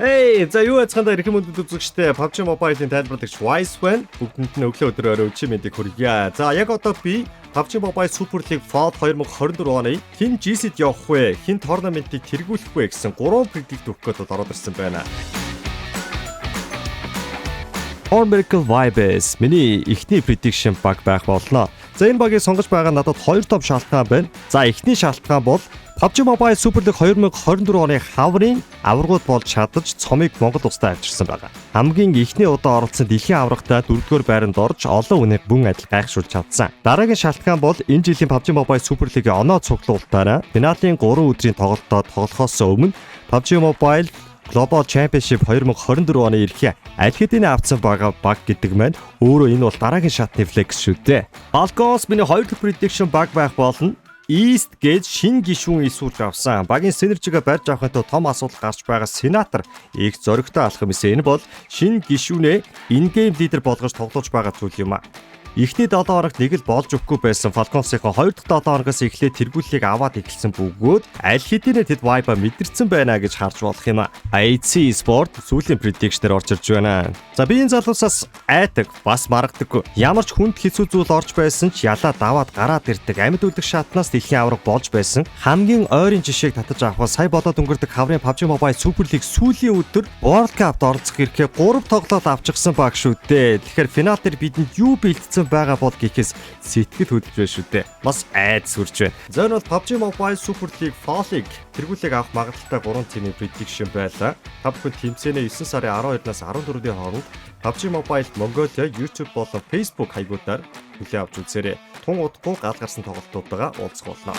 Hey, за юу яцгаанда эрхэм мөндөд үзэгчтэй PUBG Mobile-ийн тайлбарлагч Wise байна. Бүгдэнд нь өглөө өдрөөр өчиг мэндийг хүргье. За яг одоо би PUBG Mobile Super League Fall 2024 оны хэн GC-д явах вэ? Хэн tournament-ийг тэргүүлэх вэ гэсэн 3 predict өгөх гээд ороод ирсэн байна. Miracle Vibes миний эхний prediction баг байх болно. За энэ багийг сонгож байгаа надад 2 том шалтгаан байна. За эхний шалтгаан бол PUBG Mobile Super League 2024 оны хаврын аваргууд болж чадаж цомыг Монгол улстай авчирсан байна. Хамгийн эхний удаа оролцсон дэлхийн аврагтаа 4-р байранд орж олон хүнийг бүн адил гайхшруулж чадсан. Дараагийн шалтгаан бол энэ жилийн PUBG Mobile Super League-ийн оноо цуглуулалтаараа финалийн 3 өдрийн тоглолтод тоглохоос өмнө PUBG Mobile Global Championship 2024 оны эрхээ аль хэдийн авцсан байгаа баг гэдэг маань өөрөө энэ бол дараагийн шатны флекс шүү дээ. Falcons миний 2 дахь prediction баг байх болно. East гэж шинэ гишүүн исүүлж авсан. Багийн синержигээ барьж авахын тулд том асуудал гарч байгаа сенатор их зоригтой алах юмсэн. Энэ бол шинэ гишүүнээ in-game leader болгож тоглуулж байгаа зүйл юм а. Эхний 7 хоногт нэг л болж өгөхгүй байсан Falcons-ийн 2 дахь 7 хоногоос эхлээд тэргүүллийг аваад эхэлсэн бөгөөд аль хэдийнэ тэд vibe мэдэрсэн байна гэж харж болох юм а. AC Sport сүүлийн prediction-ээр орж ирж байна. За би энэ залуусаас айдаг бас маргадаггүй. Ямар ч хүнд хэцүү зүйл орж байсан ч ялаа даваад гараад ирдэг амьд үлдэх шатнаас дэлхийн авраг болж байсан. Хамгийн ойрын жишээг татаж авах сая болоод өнгөрдөг хаврын PUBG Mobile Super League сүүлийн өдөр World Cup-д оролцох эрхээ 3 тоглолт авчихсан баг шүү дээ. Тэгэхээр финал дээр бидэнд юу бэлдсэн байгаа бол гэхээс сэтгэл хөдлөж байна шүү дээ. Бас айд сүрж байна. За энэ бол PUBG Mobile Super League Fall-ыг тэргүүлэг авах магадлалтай 3 тимийн prediction байлаа. Та бүхэн тэмцээнээ 9 сарын 12-наас 14-ний хооронд PUBG Mobile Mongolia YouTube болон Facebook хаягуудаар хүлээн авч үзээрэй. Тун удахгүй гал гарсан тоглолтуудаа уулзах болно.